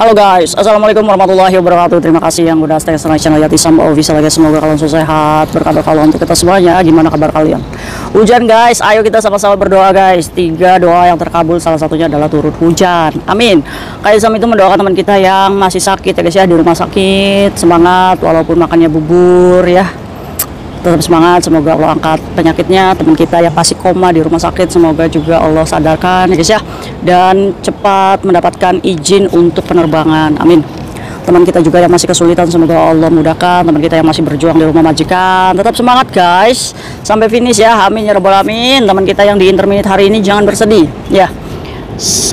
Halo guys, assalamualaikum warahmatullahi wabarakatuh. Terima kasih yang udah stay sama channel Yatisam Official guys. Semoga kalian selalu sehat. Berkata kalau untuk kita semuanya, gimana kabar kalian? Hujan guys, ayo kita sama-sama berdoa guys. 3 doa yang terkabul, salah satunya adalah turut hujan. Amin. Kaisam itu mendoakan teman kita yang masih sakit ya guys ya, di rumah sakit. Semangat walaupun makannya bubur ya. Tetap semangat, semoga Allah angkat penyakitnya. Teman kita yang pasti koma di rumah sakit, semoga juga Allah sadarkan ya guys ya, dan cepat mendapatkan izin untuk penerbangan. Amin. Teman kita juga yang masih kesulitan, semoga Allah mudahkan. Teman kita yang masih berjuang di rumah majikan, tetap semangat guys sampai finish ya. Amin ya rabbal alamin. Teman kita yang di intermediate hari ini jangan bersedih ya.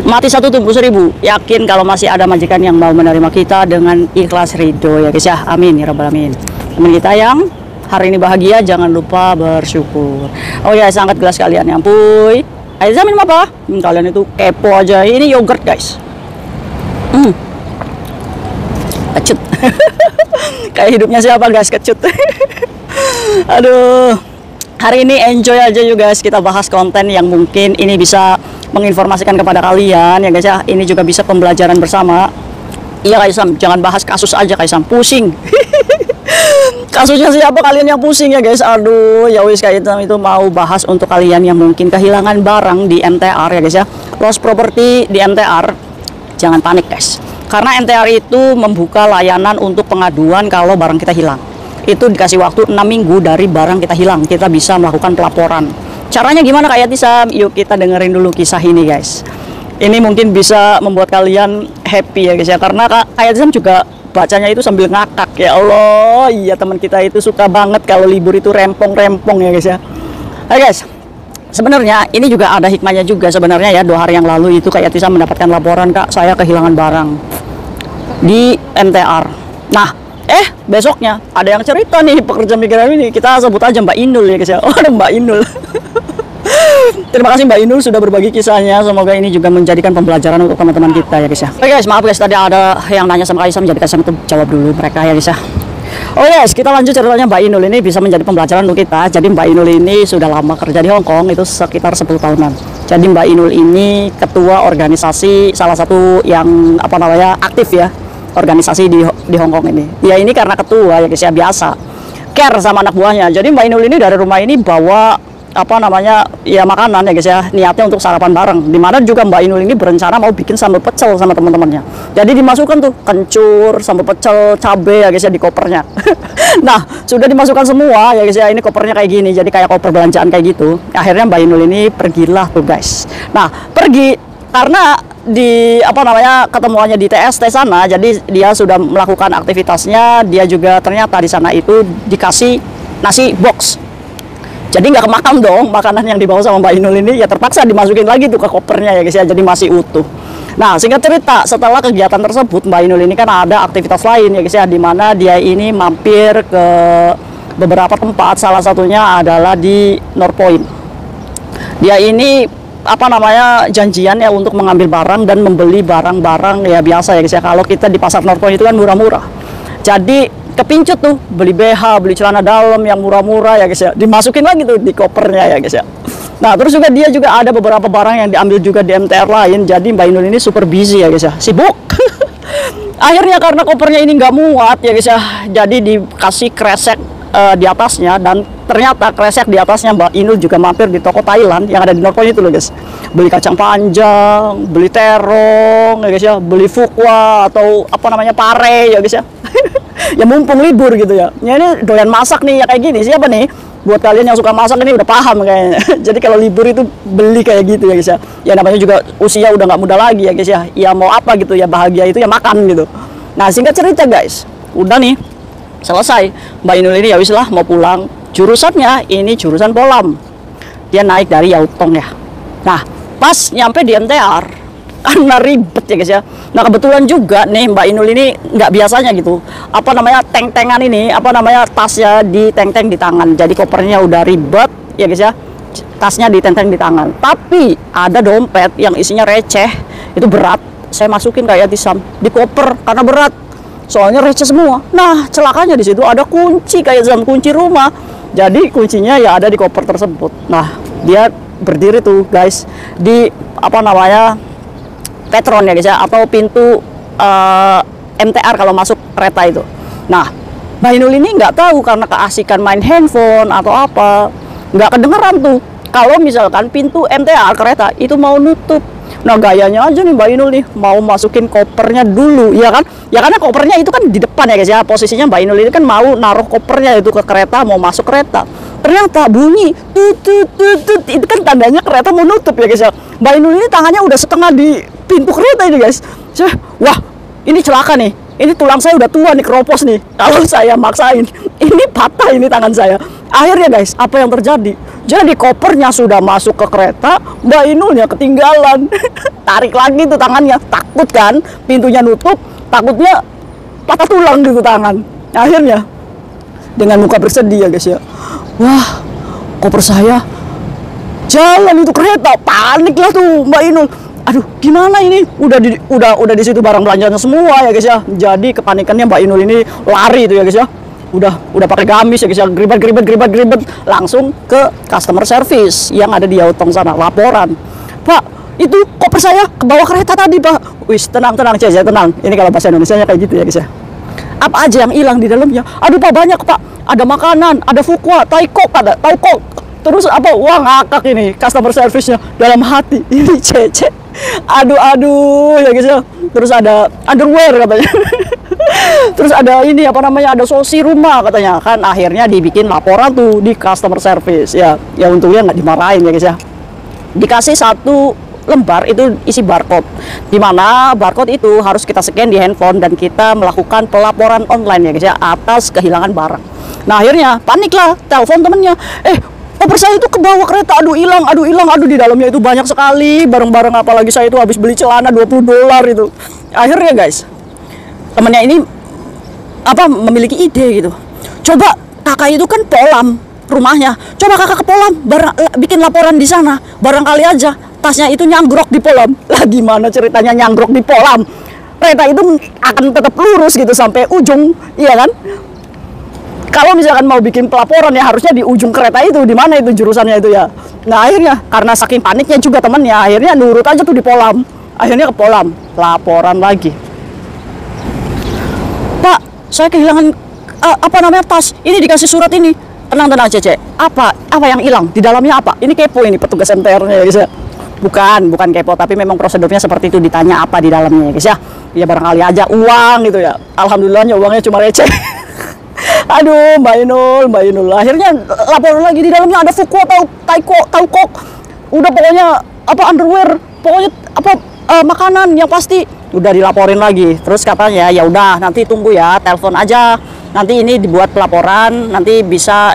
Mati satu tumbuh 1000. Yakin kalau masih ada majikan yang mau menerima kita dengan ikhlas ridho ya guys ya. Amin ya rabbal alamin. Teman kita yang hari ini bahagia, jangan lupa bersyukur. Oh ya, sangat gelas kalian ya ampun. Aiza minum apa? Kalian itu kepo aja. Ini yogurt guys. Kecut. Kayak hidupnya siapa guys, kecut. Aduh. Hari ini enjoy aja juga guys. Kita bahas konten yang mungkin ini bisa menginformasikan kepada kalian ya guys ya. Ini juga bisa pembelajaran bersama. Iya Kaisam, jangan bahas kasus aja Kaisam, pusing. Kasusnya siapa kalian yang pusing ya guys. Aduh ya wis, kayak itu mau bahas untuk kalian yang mungkin kehilangan barang di MTR ya guys ya, lost property di MTR. Jangan panik guys, karena MTR itu membuka layanan untuk pengaduan kalau barang kita hilang. Itu dikasih waktu 6 minggu dari barang kita hilang, kita bisa melakukan pelaporan. Caranya gimana kayak Tisam? Yuk kita dengerin dulu kisah ini guys. Ini mungkin bisa membuat kalian happy ya guys ya, karena kayak Tisam juga bacanya itu sambil ngakak. Ya Allah, iya teman kita itu suka banget kalau libur itu rempong-rempong ya guys ya. Hai guys, sebenarnya ini juga ada hikmahnya juga sebenarnya ya. 2 hari yang lalu itu kayak Tisam mendapatkan laporan, Kak saya kehilangan barang di MTR. Nah besoknya ada yang cerita nih, pekerja migran ini, kita sebut aja Mbak Inul ya guys ya. Oh ada Mbak Inul. Terima kasih Mbak Inul sudah berbagi kisahnya. Semoga ini juga menjadikan pembelajaran untuk teman-teman kita ya guys ya. Oke guys, maaf guys tadi ada yang nanya sama Kaisam, jadi Kaisam itu jawab dulu mereka ya guys ya. Oh yes, kita lanjut ceritanya. Mbak Inul ini bisa menjadi pembelajaran untuk kita. Jadi Mbak Inul ini sudah lama kerja di Hong Kong, itu sekitar 10 tahunan. Jadi Mbak Inul ini ketua organisasi salah satu yang aktif ya, organisasi di Hong Kong ini. Dia ini karena ketua ya guys ya, biasa care sama anak buahnya. Jadi Mbak Inul ini dari rumah ini bawa makanan ya guys ya, niatnya untuk sarapan bareng. Dimana juga Mbak Inul ini berencana mau bikin sambal pecel sama teman-temannya. Jadi dimasukkan tuh kencur, sambal pecel, cabe ya guys ya di kopernya. Nah sudah dimasukkan semua ya guys ya, ini kopernya kayak gini, jadi kayak koper belanjaan kayak gitu. Akhirnya Mbak Inul ini pergilah tuh guys. Nah pergi karena di ketemuannya di TST sana, jadi dia sudah melakukan aktivitasnya. Dia juga ternyata di sana itu dikasih nasi box. Jadi nggak kemakan dong makanan yang dibawa sama Mbak Inul ini, ya terpaksa dimasukin lagi tuh ke kopernya ya guys ya, jadi masih utuh. Nah singkat cerita, setelah kegiatan tersebut Mbak Inul ini kan ada aktivitas lain ya guys ya, dimana dia ini mampir ke beberapa tempat, salah satunya adalah di North Point. Dia ini janjian ya untuk mengambil barang dan membeli barang-barang ya biasa ya guys ya. Kalau kita di pasar North Point itu kan murah-murah, jadi kepincut tuh beli BH, beli celana dalam yang murah-murah ya guys ya, dimasukin lagi tuh di kopernya ya guys ya. Nah terus juga dia juga ada beberapa barang yang diambil juga di MTR lain. Jadi Mbak Inul ini super busy ya guys ya, sibuk. Akhirnya karena kopernya ini nggak muat ya guys ya, jadi dikasih kresek di atasnya. Dan ternyata kresek di atasnya Mbak Inul juga mampir di toko Thailand yang ada di North Point itu loh guys. Beli kacang panjang, beli terong ya guys ya, beli fukwa atau pare ya guys ya. Ya mumpung libur gitu ya. Ya ini doyan masak nih ya kayak gini. Siapa nih? Buat kalian yang suka masak ini udah paham kayaknya. Jadi kalau libur itu beli kayak gitu ya guys ya. Ya namanya juga usia udah nggak muda lagi ya guys ya. Ya mau apa gitu ya, bahagia itu ya makan gitu. Nah singkat cerita guys, udah nih selesai. Mbak Inul ini ya wis lah mau pulang. Jurusannya ini jurusan Polam. Dia naik dari Yautong ya. Nah pas nyampe di MTR karena ribet ya guys ya. Nah kebetulan juga nih Mbak Inul ini nggak biasanya gitu teng-tengan ini tasnya di teng-teng di tangan. Jadi kopernya udah ribet ya guys ya, tasnya di teng-teng di tangan. Tapi ada dompet yang isinya receh, itu berat, saya masukin kayak Tisam di koper karena berat, soalnya receh semua. Nah celakanya di situ ada kunci kayak kunci rumah. Jadi kuncinya ya ada di koper tersebut. Nah dia berdiri tuh guys di Petron ya guys ya, atau pintu MTR kalau masuk kereta itu. Nah, Mbak Inul ini nggak tahu karena keasikan main handphone atau apa, nggak kedengeran tuh kalau misalkan pintu MTR kereta itu mau nutup. Nah, gayanya aja nih Mbak Inul nih mau masukin kopernya dulu, ya kan? Ya karena kopernya itu kan di depan ya guys ya. Posisinya Mbak Inul ini kan mau naruh kopernya itu ke kereta, mau masuk kereta. Ternyata bunyi tut tut tut tut, itu kan tandanya kereta mau nutup ya guys ya. Mbak Inul ini tangannya udah setengah di pintu kereta ini guys. Wah, ini celaka nih. Ini tulang saya udah tua nih, keropos nih. Kalau saya maksain, ini patah ini tangan saya. Akhirnya guys, apa yang terjadi? Jadi kopernya sudah masuk ke kereta, Mbak Inulnya ketinggalan. Tarik lagi tuh tangannya, takut kan? Pintunya nutup, takutnya patah tulang gitu tangan. Akhirnya dengan muka bersedih ya guys ya. Wah, koper saya jalan itu kereta, panik lah tuh Mbak Inul. Aduh, gimana ini? Udah di situ barang belanjanya semua ya guys ya. Jadi kepanikannya Mbak Inul ini lari itu ya guys ya. Udah pakai gamis ya guys ya, geribet langsung ke customer service yang ada di Yautong sana, laporan. Pak, itu koper saya ke bawah kereta tadi Pak. Wis, tenang Cece, tenang. Ini kalau bahasa Indonesianya kayak gitu ya guys ya. Apa aja yang hilang di dalamnya? Aduh Pak, banyak Pak. Ada makanan, ada fukwa, taikok, ada taikok. Terus apa? Wah, ngakak ini customer service-nya dalam hati. Ini Cece. Aduh ya guys ya. Terus ada underwear katanya. Terus ada ini apa namanya, ada sosi rumah katanya kan. Akhirnya dibikin laporan tuh di customer service ya. Ya untungnya nggak dimarahin ya guys ya. Dikasih satu lembar itu isi barcode, dimana barcode itu harus kita scan di handphone dan kita melakukan pelaporan online ya guys ya atas kehilangan barang. Nah akhirnya paniklah, telepon temennya, koper saya itu ke bawah kereta, aduh hilang, di dalamnya itu banyak sekali barang-barang, apalagi saya itu habis beli celana $20 itu. Akhirnya guys, temennya ini memiliki ide gitu. Coba kakak itu kan Polam rumahnya, coba kakak ke Polam, bikin laporan di sana, barangkali aja tasnya itu nyanggrok di Polam. Lah gimana ceritanya nyanggrok di Polam? Kereta itu akan tetap lurus gitu sampai ujung, iya kan? Kalau misalkan mau bikin pelaporan ya harusnya di ujung kereta itu, di mana itu jurusannya itu ya. Nah akhirnya karena saking paniknya juga temennya, akhirnya nurut aja tuh di Polam. Akhirnya ke Polam, laporan lagi. Pak, saya kehilangan tas. Ini dikasih surat ini. Tenang Cece. Apa yang hilang? Di dalamnya apa? Ini kepo ini petugas MTR-nya ya guys ya. Bukan kepo, tapi memang prosedurnya seperti itu, ditanya apa di dalamnya ya guys ya. Ya barangkali aja uang gitu ya. Alhamdulillahnya uangnya cuma receh. Aduh, Mbak Inul. Akhirnya laporan lagi, di dalamnya ada fukwa, taukok. Udah pokoknya underwear, pokoknya makanan yang pasti udah dilaporin lagi. Terus katanya ya udah nanti tunggu ya, telepon aja. Nanti ini dibuat pelaporan, nanti bisa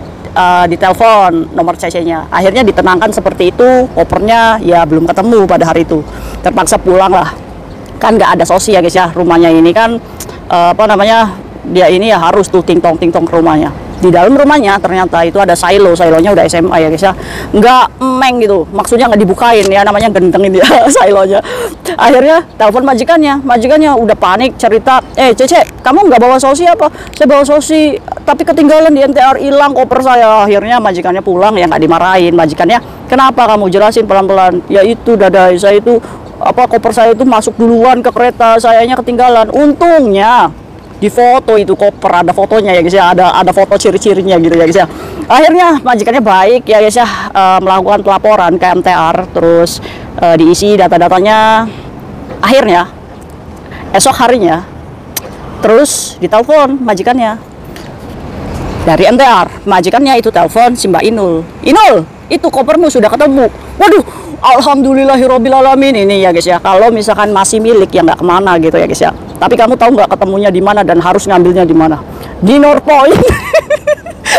ditelepon nomor CC-nya. Akhirnya ditenangkan seperti itu, kopernya ya belum ketemu pada hari itu. Terpaksa pulang lah. Kan nggak ada sosi ya guys ya, rumahnya ini kan dia ini ya harus tuh ting-tong ke rumahnya. Di dalam rumahnya ternyata itu ada silonya udah SMA ya guys ya, nggak emeng gitu, maksudnya nggak dibukain ya, namanya gentengin dia silonya. Akhirnya telepon majikannya udah panik cerita, Cece kamu nggak bawa sosi apa? Saya bawa sosi tapi ketinggalan di MTR, hilang koper saya. Akhirnya majikannya pulang ya, nggak dimarahin majikannya, kenapa kamu jelasin pelan-pelan. Ya itu dadai, saya itu koper saya itu masuk duluan ke kereta, sayanya ketinggalan. Untungnya di foto itu koper, ada fotonya ya guys ya, ada foto ciri-cirinya gitu ya guys ya. Akhirnya majikannya baik ya guys ya, melakukan pelaporan ke MTR, terus diisi data-datanya. Akhirnya esok harinya terus ditelepon majikannya dari MTR. Majikannya itu telepon si Mbak Inul, itu kopermu sudah ketemu. Waduh, alhamdulillahirobbilalamin. Ini ya guys ya, kalau misalkan masih milik ya nggak kemana gitu ya guys ya. Tapi kamu tahu nggak ketemunya di mana dan harus ngambilnya di mana? Di Northpoint.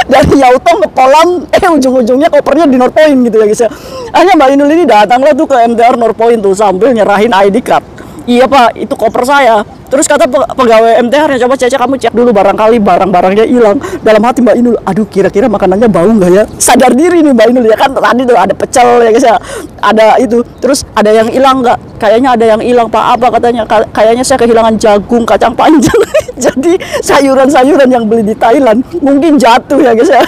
Dari Yautong ke Polam, ujung-ujungnya kopernya di Northpoint gitu ya guys ya. Hanya Mbak Inul ini datanglah tuh ke MTR Northpoint tuh sambil nyerahin ID card. Iya Pak, itu koper saya. Terus kata pegawai MTR ya, coba Cece kamu cek dulu, barangkali barang-barangnya hilang. Dalam hati Mbak Inul, aduh kira-kira makanannya bau nggak ya? Sadar diri nih Mbak Inul ya kan, tadi tuh ada pecel ya guys ya, ada itu. Terus ada yang hilang nggak? Kayaknya ada yang hilang Pak. Apa katanya? Kayaknya saya kehilangan jagung, kacang panjang. Jadi sayuran-sayuran yang beli di Thailand mungkin jatuh ya guys ya.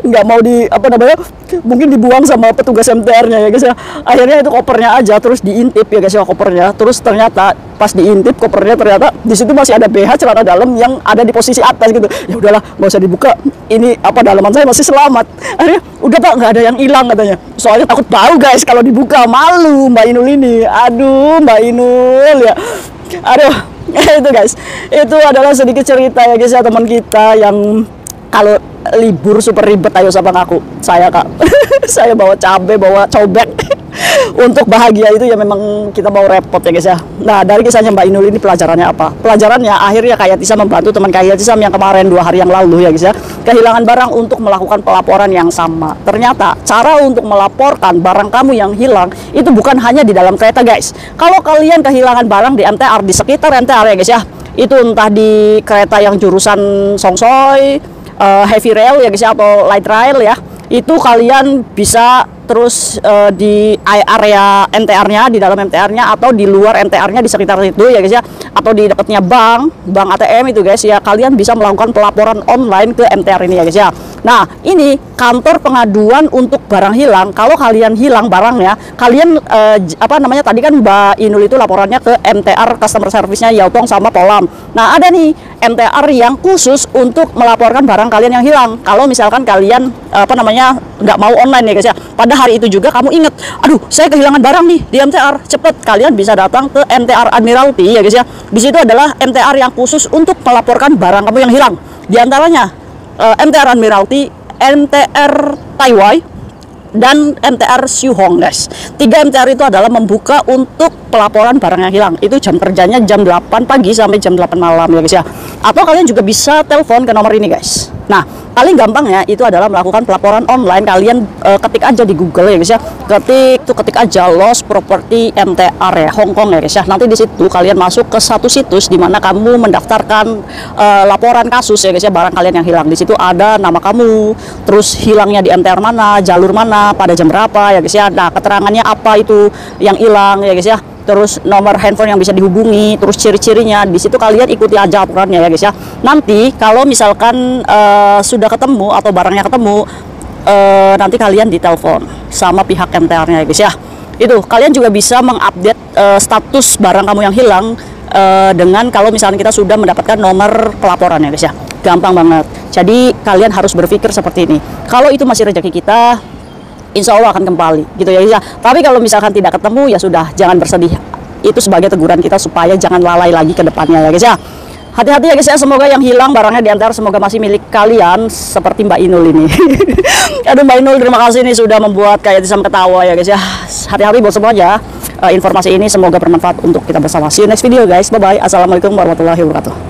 Nggak mau mungkin dibuang sama petugas MTR-nya ya guys ya. Akhirnya itu kopernya aja terus diintip ya guys ya, kopernya. Terus ternyata pas diintip kopernya ternyata di situ masih ada BH celana dalam yang ada di posisi atas gitu. Ya udahlah, nggak usah dibuka, ini apa, dalaman saya masih selamat. Akhirnya udah Pak, nggak ada yang hilang katanya, soalnya takut bau guys kalau dibuka, malu Mbak Inul ini. Aduh Mbak Inul ya, aduh. Itu guys, itu adalah sedikit cerita ya guys ya, teman kita yang kalau libur super ribet. Ayo siapa ngaku? Saya Kak. Saya bawa cabai, bawa cobek. Untuk bahagia itu ya memang kita mau repot ya guys ya. Nah, dari kisahnya Mbak Inul ini pelajarannya apa? Pelajarannya akhirnya kayak Tisa membantu teman kayak Tisa yang kemarin 2 hari yang lalu ya guys ya, kehilangan barang untuk melakukan pelaporan yang sama. Ternyata cara untuk melaporkan barang kamu yang hilang itu bukan hanya di dalam kereta guys. Kalau kalian kehilangan barang di MTR, di sekitar MTR ya guys ya, itu entah di kereta yang jurusan Songsoy, heavy rail ya guys ya, atau light rail ya, itu kalian bisa terus di area MTR-nya, di dalam MTR-nya atau di luar MTR-nya, di sekitar itu ya guys ya, atau di dekatnya bank ATM itu guys ya, kalian bisa melakukan pelaporan online ke MTR ini ya guys ya. Nah, ini kantor pengaduan untuk barang hilang. Kalau kalian hilang barangnya, kalian apa namanya, tadi kan Mbak Inul itu laporannya ke MTR customer service-nya Yautong sama Polam. Nah, ada nih MTR yang khusus untuk melaporkan barang kalian yang hilang. Kalau misalkan kalian apa namanya nggak mau online ya guys ya, pada hari itu juga kamu inget, aduh saya kehilangan barang nih di MTR, cepet kalian bisa datang ke MTR Admiralty ya guys ya. Di situ adalah MTR yang khusus untuk melaporkan barang kamu yang hilang. Di antaranya MTR Admiralty, MTR Taiwai, dan MTR Siuhong guys. 3 MTR itu adalah membuka untuk pelaporan barang yang hilang. Itu jam kerjanya jam 8 pagi sampai jam 8 malam ya guys ya. Atau kalian juga bisa telepon ke nomor ini guys. Nah, paling gampang ya itu adalah melakukan pelaporan online. Kalian ketik aja di Google ya guys ya. Ketik aja Lost Property MTR ya, Hong Kong ya guys ya. Nanti di situ kalian masuk ke satu situs di mana kamu mendaftarkan laporan kasus ya guys ya, barang kalian yang hilang. Di situ ada nama kamu, terus hilangnya di MTR mana, jalur mana, pada jam berapa ya guys ya. Nah, keterangannya apa itu yang hilang ya guys ya, terus nomor handphone yang bisa dihubungi, terus ciri-cirinya. Di situ kalian ikuti aja aturannya ya guys ya. Nanti kalau misalkan sudah ketemu atau barangnya ketemu, nanti kalian ditelepon sama pihak MTR-nya ya guys ya. Itu kalian juga bisa mengupdate status barang kamu yang hilang dengan kalau misalnya kita sudah mendapatkan nomor pelaporan ya guys ya. Gampang banget. Jadi kalian harus berpikir seperti ini. Kalau itu masih rezeki kita, insya Allah akan kembali gitu ya guys ya. Tapi kalau misalkan tidak ketemu ya sudah, jangan bersedih. Itu sebagai teguran kita supaya jangan lalai lagi ke depannya ya guys ya. Hati-hati ya guys ya, semoga yang hilang barangnya di MTR semoga masih milik kalian seperti Mbak Inul ini. Aduh Mbak Inul, terima kasih nih sudah membuat kayak Tisam ketawa ya guys ya. Hati-hati buat semuanya. Informasi ini semoga bermanfaat untuk kita bersama. See you next video guys. Bye bye. Assalamualaikum warahmatullahi wabarakatuh.